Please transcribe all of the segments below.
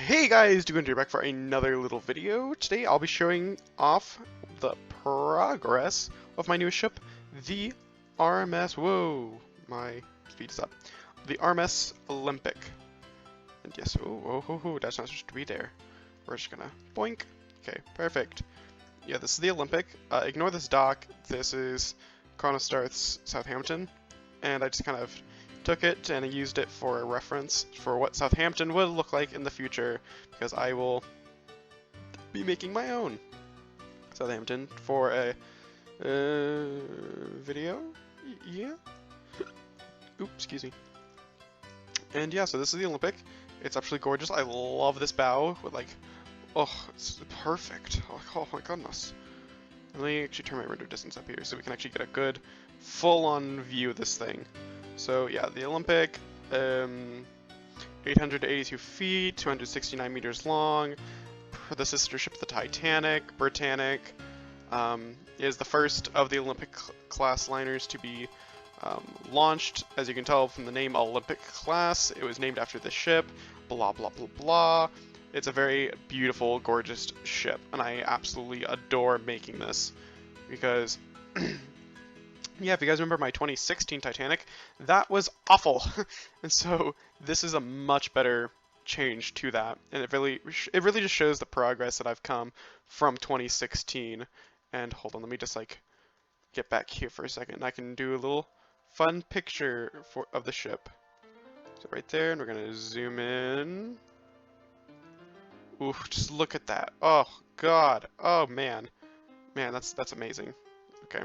Hey guys, Dugan back for another little video. Today I'll be showing off the progress of my newest ship, the RMS, whoa, my speed is up, the RMS Olympic. And yes, that's not supposed to be there. We're just gonna boink. Okay, perfect. Yeah, this is the Olympic. Ignore this dock. This is Chronostar's Southampton. And I just kind of took it and I used it for a reference for what Southampton would look like in the future, because I will be making my own Southampton for a video. Yeah. Oops, excuse me. And yeah, so this is the Olympic. It's absolutely gorgeous. I love this bow with like, oh, it's perfect. Oh my goodness. Let me actually turn my render distance up here so we can actually get a good full-on view of this thing. So yeah, the Olympic, 882 feet, 269 meters long. The sister ship, the Titanic, Britannic, is the first of the Olympic class liners to be launched. As you can tell from the name Olympic class, it was named after the ship, blah blah blah blah. It's a very beautiful, gorgeous ship, and I absolutely adore making this because yeah, if you guys remember my 2016 Titanic, that was awful. And so this is a much better change to that, and it really just shows the progress that I've come from 2016. And hold on, let me just like get back here for a second. I can do a little fun picture of the ship. So right there, and we're gonna zoom in. Ooh, just look at that. Oh God. Oh man. Man, that's amazing. Okay.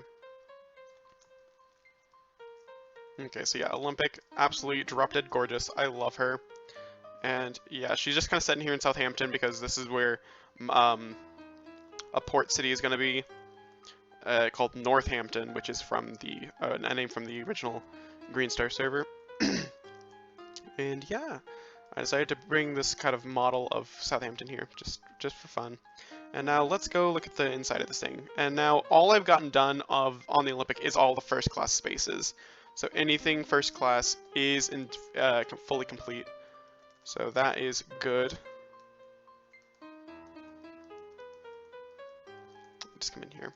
Okay, so yeah, Olympic, absolutely drop dead gorgeous. I love her. And yeah, she's just kind of sitting here in Southampton because this is where a port city is going to be called Northampton, which is from the a name from the original Green Star server. And yeah, I decided to bring this kind of model of Southampton here, just for fun. And now let's go look at the inside of this thing. And now all I've gotten done on the Olympic is all the first class spaces. So anything first class is fully complete. So that is good. Just come in here.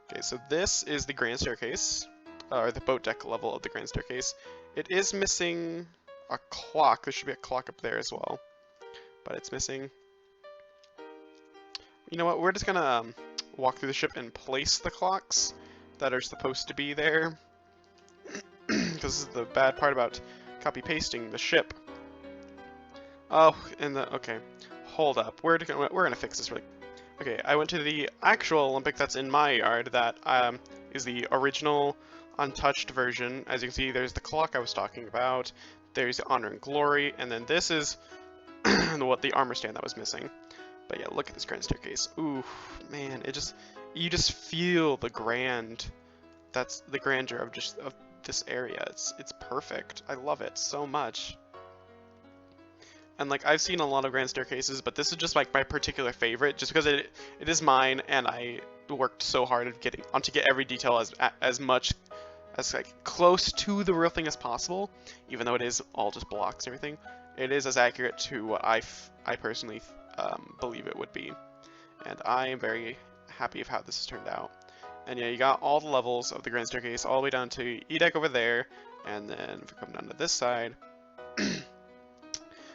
Okay, so this is the grand staircase, or the boat deck level of the grand staircase. It is missing a clock. There should be a clock up there as well, but it's missing. You know what? We're just gonna walk through the ship and place the clocks that are supposed to be there. Because this is the bad part about copy pasting the ship. Oh, okay, hold up. We're gonna fix this really. Okay, I went to the actual Olympic that's in my yard. That is the original, untouched version. As you can see, there's the clock I was talking about. There's the Honor and Glory, and then this is what the armor stand that was missing. But yeah, look at this grand staircase. Ooh, man, you just feel the that's the grandeur of this area. It's perfect. I love it so much. And like, I've seen a lot of grand staircases, but this is just like my particular favorite, just because it is mine, and I worked so hard at to get every detail as much as like close to the real thing as possible. Even though it is all just blocks and everything, it is as accurate to what I personally believe it would be, and I am very happy of how this has turned out. And yeah, you got all the levels of the grand staircase all the way down to E deck over there, and then if we come down to this side,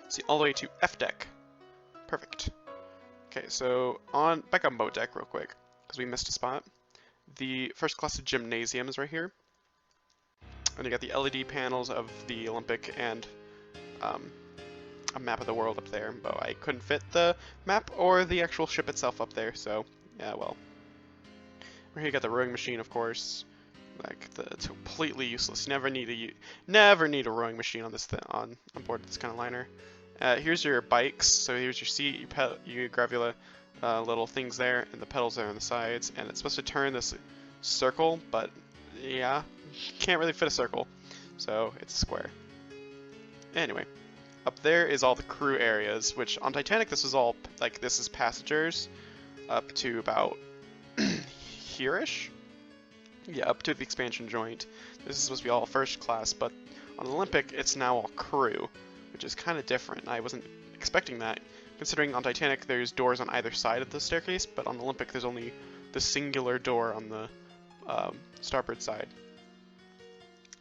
see all the way to F deck. Perfect. Okay, so back on boat deck real quick because we missed a spot. The first class of gymnasium is right here, and you got the LED panels of the Olympic and a map of the world up there, but I couldn't fit the map or the actual ship itself up there, so yeah, well. Right here you got the rowing machine, of course. Like, it's completely useless. Never need a rowing machine on this on board this kind of liner. Here's your bikes. So here's your seat. You grab your little things there, and the pedals are on the sides, and it's supposed to turn this circle, but yeah, you can't really fit a circle, so it's a square. Anyway. Up there is all the crew areas, which on Titanic this is all, like, this is passengers up to about here-ish? Yeah, up to the expansion joint. This is supposed to be all first class, but on Olympic it's now all crew. which is kind of different. I wasn't expecting that, considering on Titanic there's doors on either side of the staircase, but on Olympic there's only the singular door on the starboard side.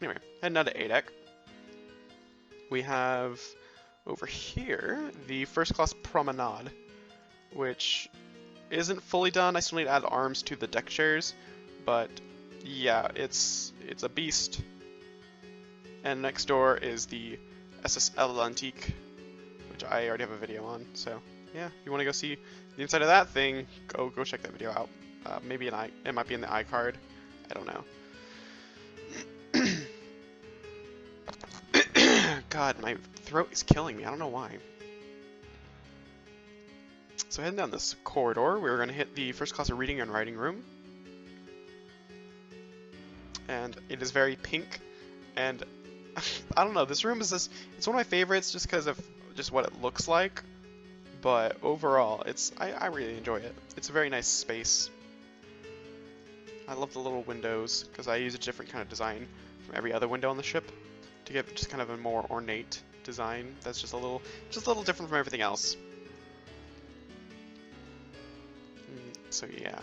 Anyway, heading down to A deck. We have over here the first class promenade, which isn't fully done. I still need to add arms to the deck chairs, but yeah, it's a beast. And next door is the SS Atlantique, which I already have a video on. So yeah, if you want to go see the inside of that thing, go check that video out. Maybe it might be in the iCard. I don't know. God, my throat is killing me. I don't know why. So heading down this corridor, we're going to hit the first class of reading and writing room. And it is very pink. And I don't know, this room is it's one of my favorites just because of just what it looks like. But overall, I really enjoy it. It's a very nice space. I love the little windows because I use a different kind of design from every other window on the ship to get just kind of a more ornate design that's just a little different from everything else. So yeah,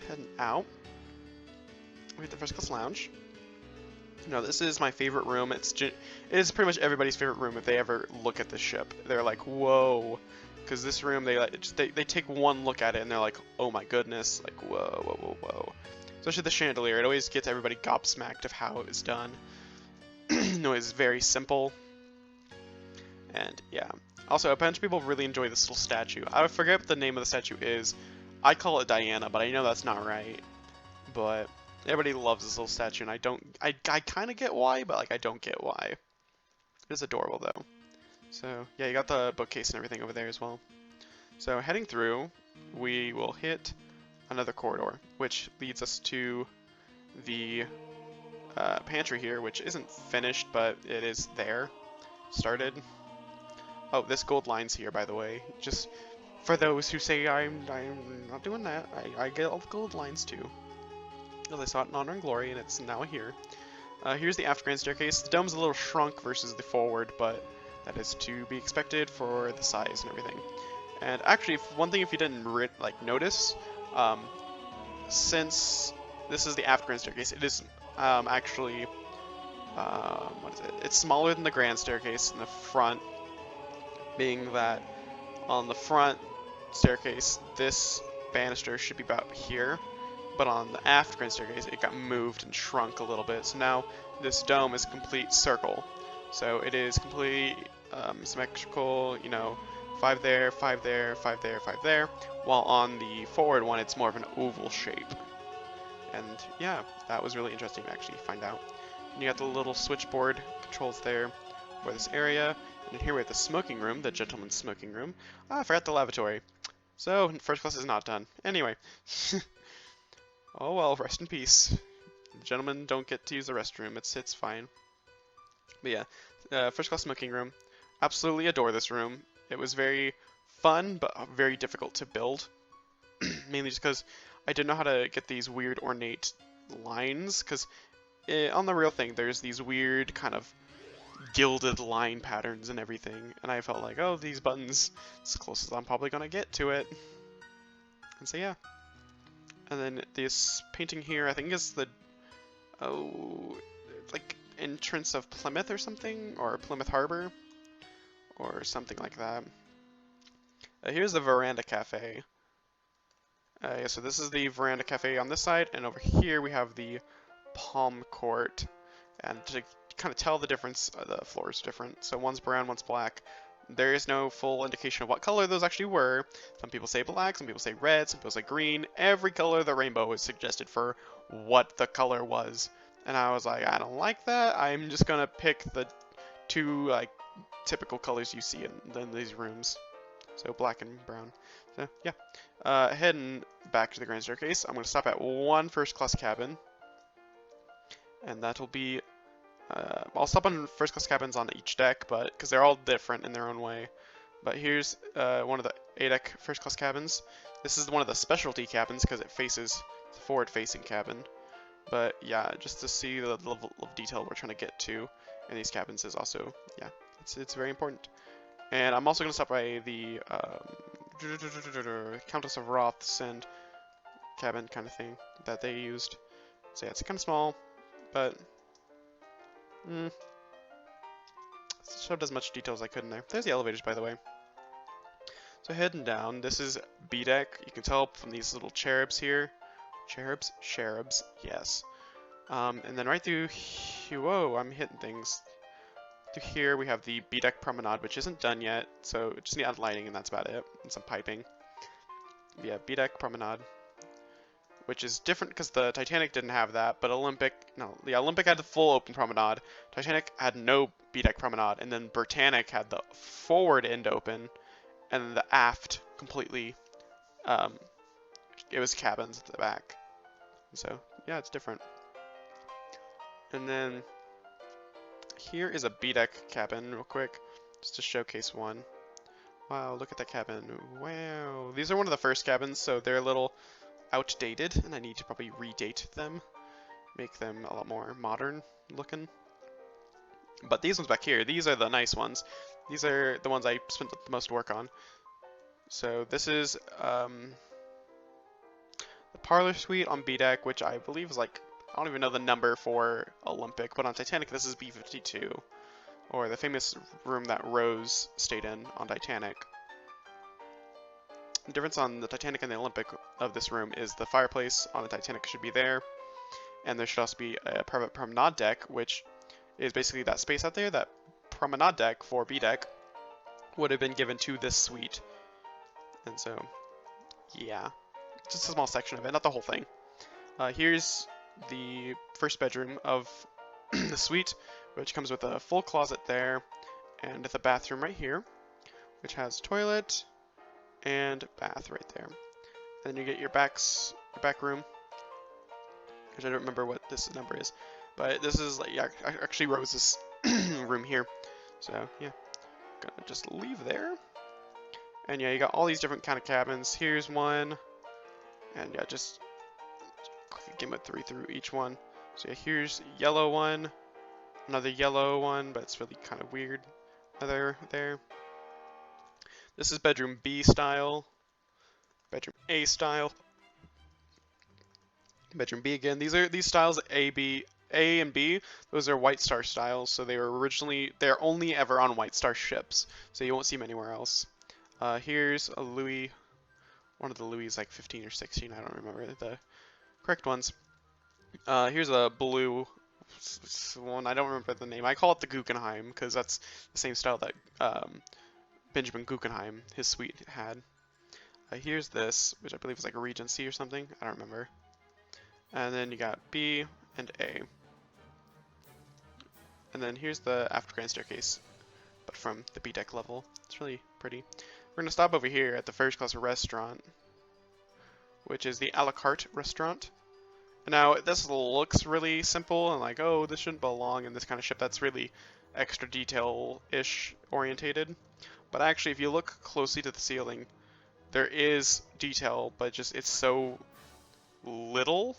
heading out. We hit the first class lounge. No, this is my favorite room. It is pretty much everybody's favorite room if they ever look at the ship. They're like, whoa, because this room they take one look at it and they're like, oh my goodness, like whoa, whoa, whoa, whoa. Especially the chandelier, it always gets everybody gobsmacked of how it was done. No, it's very simple. And yeah, also a bunch of people really enjoy this little statue. I forget what the name of the statue is. I call it Diana, but I know that's not right. But everybody loves this little statue, and I kind of get why, but like I don't get why. It is adorable though. So yeah, you got the bookcase and everything over there as well. So heading through, we will hit another corridor, which leads us to the pantry here, which isn't finished, but it is there. Started. Oh, this gold line's here, by the way. Just for those who say I'm not doing that, I get all the gold lines too. Because I saw it in Honor and Glory, and it's now here. Here's the aft grand staircase. The dome's a little shrunk versus the forward, but that is to be expected for the size and everything. And actually, one thing if you didn't notice, since this is the aft grand staircase, it is actually, what is it? It's smaller than the grand staircase in the front, being that on the front staircase, this banister should be about here, but on the aft grand staircase, it got moved and shrunk a little bit. So now this dome is a complete circle. So it is complete symmetrical, you know, 5 there, 5 there, 5 there, 5 there, while on the forward one it's more of an oval shape. And yeah, that was really interesting to actually find out. And you got the little switchboard controls there for this area. And here we have the smoking room, the gentleman's smoking room. Ah, I forgot the lavatory. So, first class is not done. Anyway. Oh well, rest in peace. The gentlemen don't get to use the restroom, it's fine. But yeah, first class smoking room. Absolutely adore this room. It was very fun, but very difficult to build. Mainly just because I didn't know how to get these weird ornate lines, because on the real thing, there's these weird kind of gilded line patterns and everything, and I felt like, oh, these buttons, it's as close as I'm probably going to get to it. And so yeah. And then this painting here, I think is the, like, entrance of Plymouth or something, or Plymouth Harbor, or something like that. Here's the Veranda Cafe. Yeah, so this is the Veranda Cafe on this side, and over here we have the Palm Court. And to kind of tell the difference, the floor is different. So one's brown, one's black. There is no full indication of what color those actually were. Some people say black, some people say red, some people say green. Every color of the rainbow is suggested for what the color was. And I was like, I don't like that. I'm just gonna pick the two like typical colors you see in these rooms. So black and brown. So yeah. Heading back to the grand staircase, I'm gonna stop at one first class cabin. And that'll be I'll stop on first class cabins on each deck, but because they're all different in their own way. But here's one of the A-deck first class cabins. This is one of the specialty cabins because it faces the forward facing cabin. But yeah, just to see the level of detail we're trying to get to. in these cabins is also, yeah, it's very important. And I'm also going to stop by the Countess of Roth's and cabin kind of thing that they used. So yeah, it's kind of small, but showed as much detail as I could in there. There's the elevators, by the way. So heading down, this is B deck. You can tell from these little cherubs here. Cherubs, yes. And then right through here, whoa, I'm hitting things. Through here we have the B deck promenade, which isn't done yet, so just need to add lighting and that's about it, and some piping. Yeah, B deck promenade, which is different because the Titanic didn't have that, but Olympic had the full open promenade. Titanic had no B deck promenade, and then Britannic had the forward end open, and then the aft completely, it was cabins at the back. So yeah, it's different. And then here is a B deck cabin real quick, just to showcase one. Wow, look at that cabin. Wow, these are one of the first cabins, so they're a little outdated, and I need to probably redate them, make them a lot more modern looking. But these ones back here, these are the nice ones. These are the ones I spent the most work on. So this is the parlor suite on B deck, which I believe is like, I don't even know the number for Olympic, but on Titanic this is B52, or the famous room that Rose stayed in on Titanic. The difference on the Titanic and the Olympic of this room is the fireplace on the Titanic should be there, and there should also be a private promenade deck, which is basically that space out there. That promenade deck for B deck would have been given to this suite. And so, yeah, just a small section of it, not the whole thing. Here's the first bedroom of the suite, which comes with a full closet there, and the bathroom right here, which has toilet and bath right there. And then you get your back room, which I don't remember what this number is, but this is like, yeah, actually Rose's room here. So yeah, gonna just leave there. And yeah, you got all these different kind of cabins. Here's one, and yeah, just game of 3 through each one. So yeah, here's yellow one, another yellow one, but it's really kind of weird. Another there. This is bedroom B style, bedroom A style, bedroom B again. These styles A and B. Those are White Star styles. So they're only ever on White Star ships. So you won't see them anywhere else. Here's a Louis, one of the Louis like 15 or 16. I don't remember the correct ones. Here's a blue one. I don't remember the name. I call it the Guggenheim because that's the same style that Benjamin Guggenheim, his suite, had. Here's this, which I believe is like a Regency or something. I don't remember. And then you got B and A. And then here's the after grand staircase, but from the B deck level. It's really pretty. We're gonna stop over here at the first class restaurant, which is the a la carte restaurant. Now, this looks really simple and like, oh, this shouldn't belong in this kind of ship. That's really extra detail-ish orientated. But actually, if you look closely to the ceiling, there is detail, but just it's so little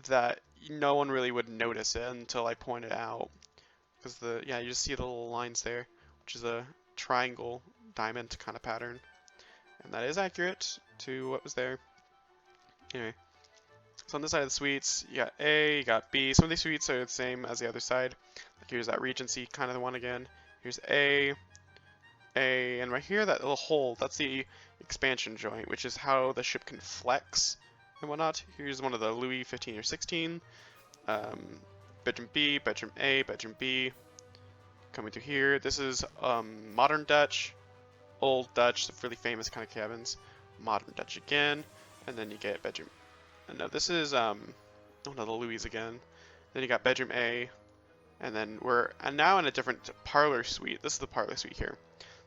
that no one really would notice it until I point it out. Because you just see the little lines there, which is a triangle diamond kind of pattern. And that is accurate to what was there. Anyway. So on this side of the suites, you got A, you got B. Some of these suites are the same as the other side. Like here's that Regency kind of the one again. Here's A, and right here, that little hole, that's the expansion joint, which is how the ship can flex and whatnot. Here's one of the Louis 15 or 16. Bedroom B, bedroom A, bedroom B. Coming through here, this is modern Dutch, old Dutch, the really famous kind of cabins. Modern Dutch again, and then you get bedroom. No, this is oh no, the Louis again. Then you got bedroom A, and then we're now in a different parlor suite. This is the parlor suite here.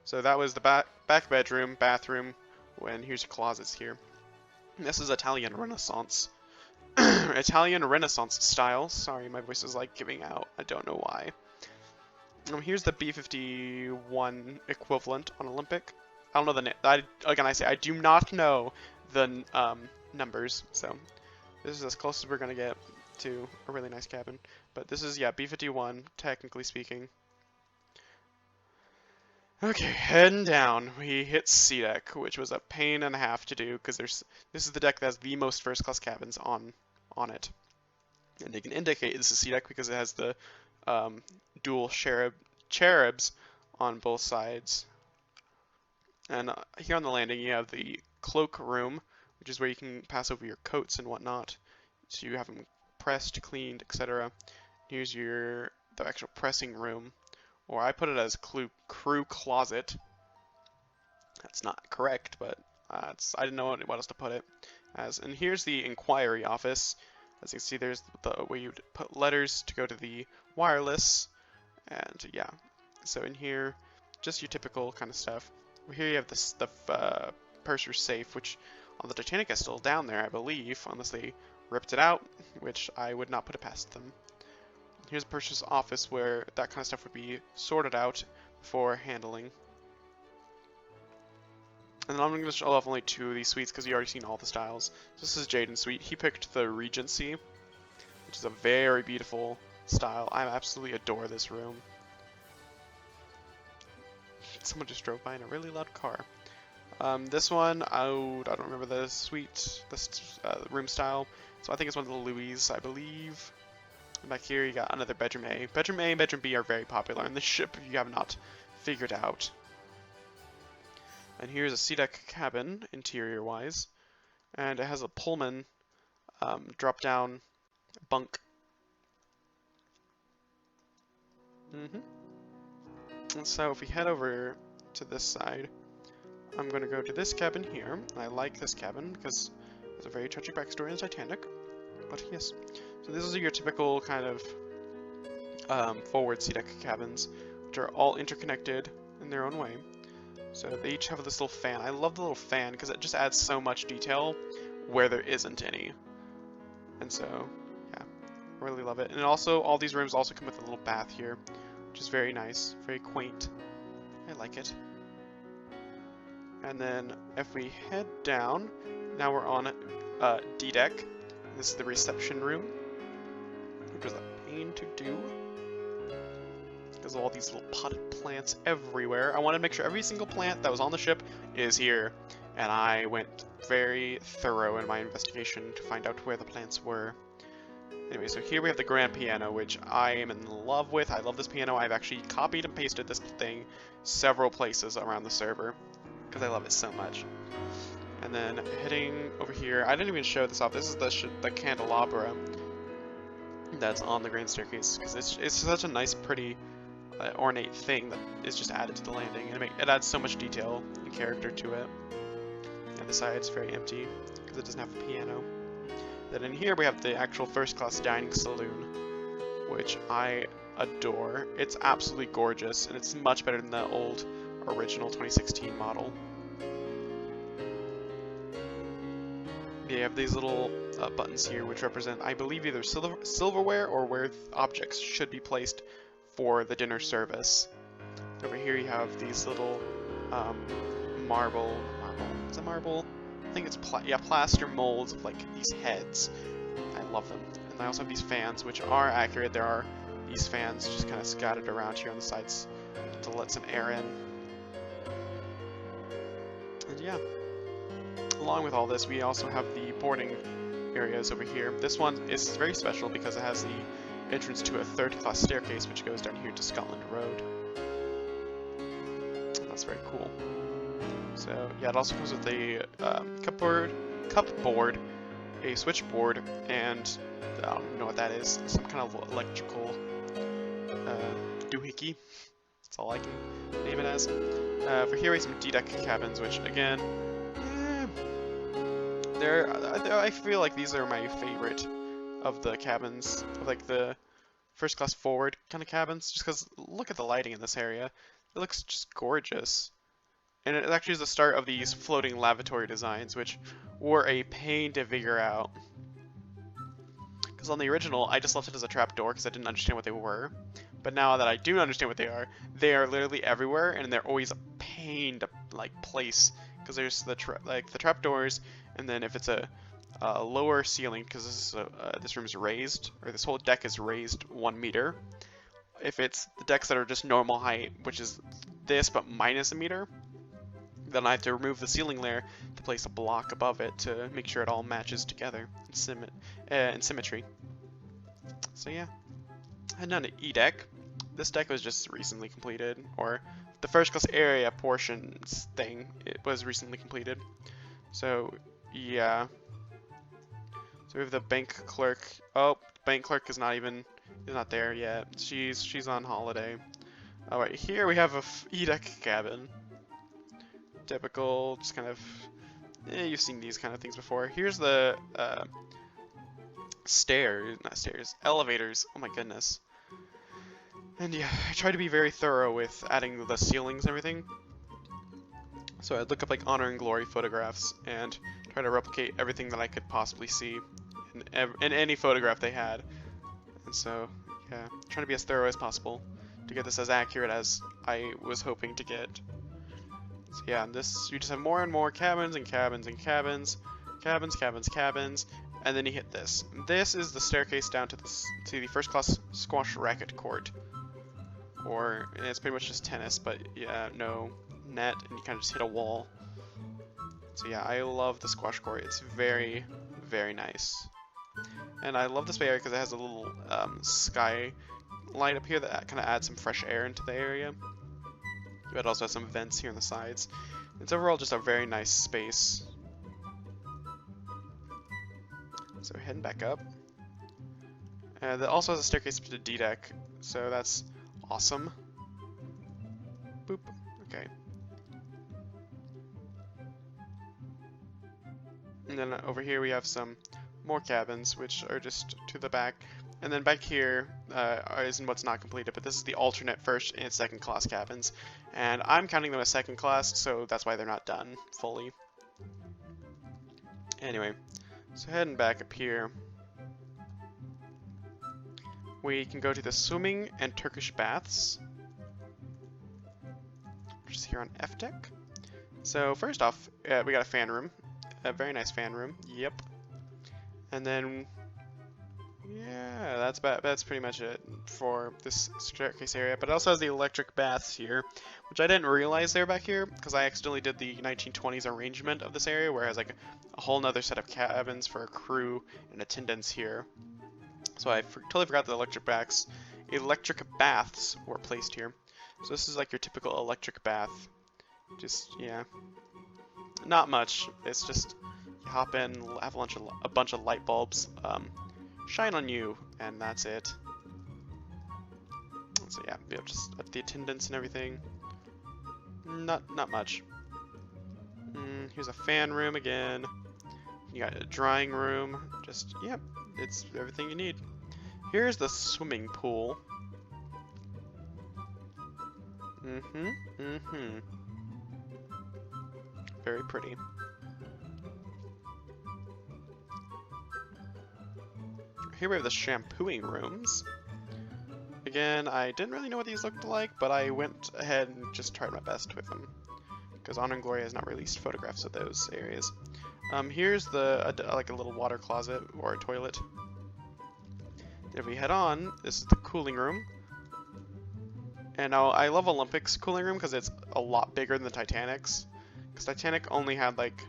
So that was the back bedroom, bathroom, and here's your closets here. And this is Italian Renaissance. Italian Renaissance style. Sorry, my voice is like giving out. I don't know why. Here's the B51 equivalent on Olympic. I don't know the name. Again, I say I do not know the numbers, so this is as close as we're gonna get to a really nice cabin. But this is, yeah, B-51, technically speaking. Okay, heading down. We hit C deck, which was a pain and a half to do because this is the deck that has the most first class cabins on it, and they can indicate this is C deck because it has the dual cherubs on both sides. And here on the landing, you have the cloak room, which is where you can pass over your coats and whatnot, so you have them pressed, cleaned, etc. Here's the actual pressing room. Or I put it as crew closet. That's not correct, but I didn't know what else to put it as. And here's the inquiry office. As you can see, there's where you'd put letters to go to the wireless. And yeah, so in here, just your typical kind of stuff. Here you have the purser's safe, which on the Titanic is still down there, I believe, unless they ripped it out, which I would not put it past them. Here's a purser's office where that kind of stuff would be sorted out for handling. And then I'm going to show off only 2 of these suites because you've already seen all the styles. This is Jaden's suite. He picked the Regency, which is a very beautiful style. I absolutely adore this room. Someone just drove by in a really loud car. This one, I don't remember the suite, the room style. So I think it's one of the Louis, I believe. Back here you got another bedroom A. Bedroom A and bedroom B are very popular in this ship if you have not figured out. And here's a C-deck cabin, interior-wise. And it has a Pullman drop-down bunk. And so if we head over to this side, I'm going to go to this cabin here. I like this cabin because it's a very tragic backstory in the Titanic. But yes. So this is your typical kind of forward C-deck cabins, which are all interconnected in their own way. So they each have this little fan. I love the little fan because it just adds so much detail where there isn't any. And so, yeah, I really love it. And also, all these rooms also come with a little bath here, which is very nice, very quaint. I like it. And then if we head down, now we're on D deck. This is the reception room, which is a pain to do because of all these little potted plants everywhere. I wanted to make sure every single plant that was on the ship is here, and I went very thorough in my investigation to find out where the plants were. Anyway, so here we have the grand piano, which I am in love with. I love this piano. I've actually copied and pasted this thing several places around the server because I love it so much. And then heading over here, I didn't even show this off. This is the candelabra that's on the grand staircase because it's such a nice, pretty, ornate thing that is just added to the landing, and it adds so much detail and character to it. And the side's very empty because it doesn't have a piano. Then in here we have the actual first-class dining saloon, which I adore. It's absolutely gorgeous, and it's much better than the old original 2016 model. They have these little buttons here which represent, I believe, either silverware or where objects should be placed for the dinner service. Over here you have these little is it marble? I think it's plaster molds of like these heads. I love them. And I also have these fans which are accurate. There are these fans just kind of scattered around here on the sides to let some air in. And yeah. Along with all this, we also have the boarding areas over here. This one is very special because it has the entrance to a third-class staircase which goes down here to Scotland Road. That's very cool. So yeah, it also comes with a cupboard, a switchboard, and I don't know what that is. Some kind of electrical doohickey. That's all I can name it as. For here we have some D-deck cabins, which again, I feel like these are my favorite of the cabins, of like the first class forward kind of cabins, just because look at the lighting in this area. It looks just gorgeous. And it actually is the start of these floating lavatory designs, which were a pain to figure out. Because on the original, I just left it as a trapdoor because I didn't understand what they were. But now that I do understand what they are literally everywhere, and they're always a pain to like place. Because there's the trapdoors, and then if it's a lower ceiling, because this room is raised, or this whole deck is raised 1 meter. If it's the decks that are just normal height, which is this but minus a meter, then I have to remove the ceiling layer to place a block above it to make sure it all matches together in symmetry. So yeah, and on E deck. This deck was just recently completed, or the first class area portions thing, it was recently completed. So yeah. So we have the bank clerk. Oh, bank clerk is not there yet. She's on holiday. All right, here we have a E deck cabin. Typical, just kind of. You've seen these kind of things before. Here's the elevators. Oh my goodness. And yeah, I try to be very thorough with adding the ceilings and everything. So I'd look up like honor and glory photographs and try to replicate everything that I could possibly see in any photograph they had. And so, yeah, trying to be as thorough as possible to get this as accurate as I was hoping to get. So yeah, and this, you just have more and more cabins and cabins and cabins, cabins, and then you hit this. This is the staircase down to the first class squash racket court. Or, it's pretty much just tennis, but yeah, no net, and you kind of just hit a wall. So yeah, I love the squash court. It's very, very nice. And I love this area because it has a little sky light up here that kind of adds some fresh air into the area. It also has some vents here on the sides. It's overall just a very nice space. So heading back up. And it also has a staircase to the D deck, so that's awesome. Boop. Okay. And then over here we have some more cabins, which are just to the back. And then back here is what's not completed, but this is the alternate first and second class cabins. And I'm counting them as second class, so that's why they're not done fully. Anyway, so heading back up here, we can go to the swimming and Turkish baths, which is here on F deck. So first off, we got a fan room, a very nice fan room. Yep. And then, yeah, that's pretty much it for this staircase area. But it also has the electric baths here, which I didn't realize they were back here because I accidentally did the 1920s arrangement of this area, where it has like a whole nother set of cabins for crew and attendants here. So I totally forgot the electric baths were placed here. So this is like your typical electric bath. Just, yeah, not much. It's just you hop in, have a bunch of light bulbs shine on you, and that's it. So yeah, we have just the attendants and everything. Not much. Here's a fan room again. You got a drying room. Just, yep, it's everything you need. Here's the swimming pool. Very pretty. Here we have the shampooing rooms. Again, I didn't really know what these looked like, but I went ahead and just tried my best with them, because Honor and Glory has not released photographs of those areas. Here's like a little water closet or a toilet. If we head on, this is the cooling room. And now I love Olympic's cooling room because it's a lot bigger than the Titanic's. Because Titanic only had like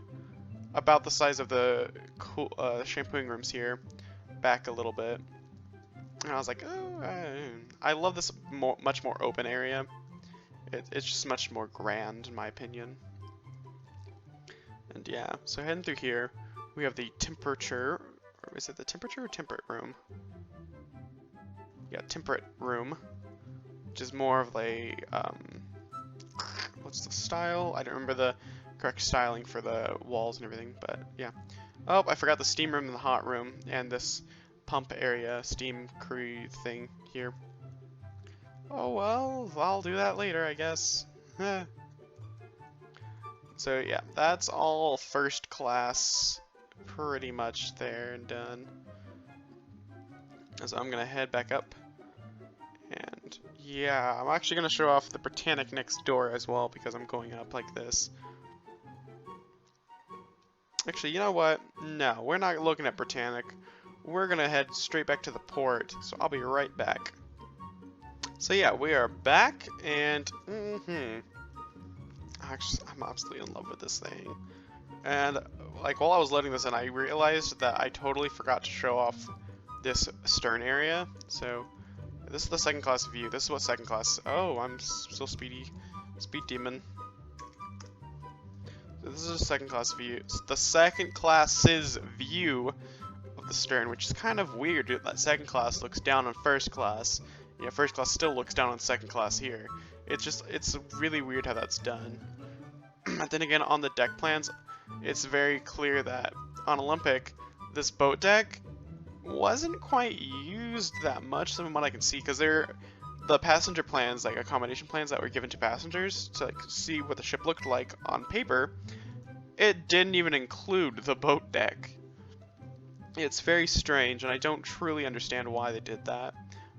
about the size of the shampooing rooms here, back a little bit. And I was like, oh, I love this much more open area. It's just much more grand in my opinion. And yeah, so heading through here, we have the temperature, or is it the temperature or temperate room? Yeah, temperate room, which is more of a, what's the style? I don't remember the correct styling for the walls and everything, but yeah. Oh, I forgot the steam room and the hot room, and this pump area, steam crew thing here. Oh well, I'll do that later, I guess. So yeah, that's all first class pretty much there and done. So I'm gonna head back up. And yeah, I'm actually gonna show off the Britannic next door as well because I'm going up like this. Actually, you know what? No, we're not looking at Britannic. We're gonna head straight back to the port, so I'll be right back. So yeah, we are back, and actually, I'm absolutely in love with this thing. And like while I was loading this in, I realized that I totally forgot to show off this stern area. So this is the second class view. This is what second class. Oh, I'm still speed demon. So this is a second class view. It's the second class's view of the stern, which is kind of weird. That second class looks down on first class. Yeah, first class still looks down on second class here. It's really weird how that's done. And then again, on the deck plans, it's very clear that on Olympic, this boat deck wasn't quite used that much from what I can see, because the passenger plans, like accommodation plans that were given to passengers to like see what the ship looked like on paper, it didn't even include the boat deck. It's very strange, and I don't truly understand why they did that.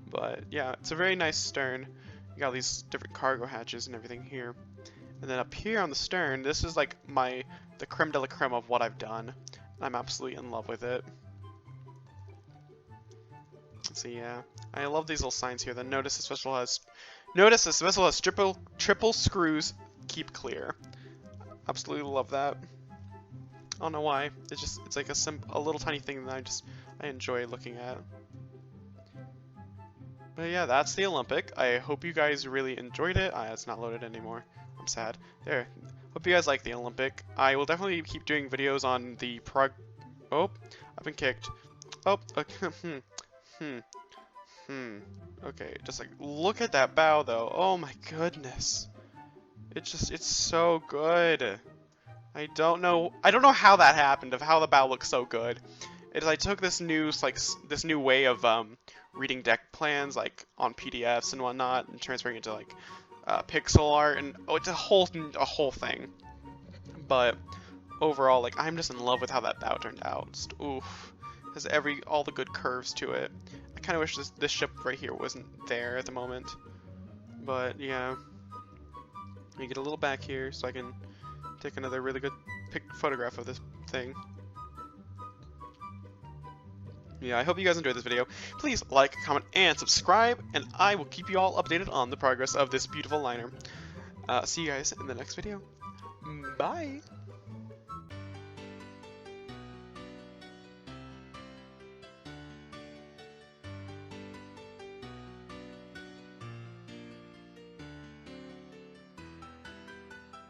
But yeah, it's a very nice stern. You got these different cargo hatches and everything here. And then up here on the stern, this is like the creme de la creme of what I've done. I'm absolutely in love with it. So yeah, I love these little signs here. Then notice this vessel has triple screws. Keep clear. Absolutely love that. I don't know why. It's like a little tiny thing that I enjoy looking at. But yeah, that's the Olympic. I hope you guys really enjoyed it. It's not loaded anymore. I'm sad. There. Hope you guys like the Olympic. I will definitely keep doing videos on the Oh, I've been kicked. Oh, okay. Okay, just like look at that bow though. Oh my goodness. It's so good. I don't know how that happened, of how the bow looks so good. I took this new way of reading deck plans like on PDFs and whatnot and transferring it to like pixel art, and it's a whole thing. But overall, like I'm just in love with how that bow turned out. Just, oof, has all the good curves to it. I kind of wish this ship right here wasn't there at the moment, but yeah. Let me get a little back here so I can take another really good photograph of this thing. Yeah, I hope you guys enjoyed this video. Please like, comment, and subscribe, and I will keep you all updated on the progress of this beautiful liner. See you guys in the next video. Bye!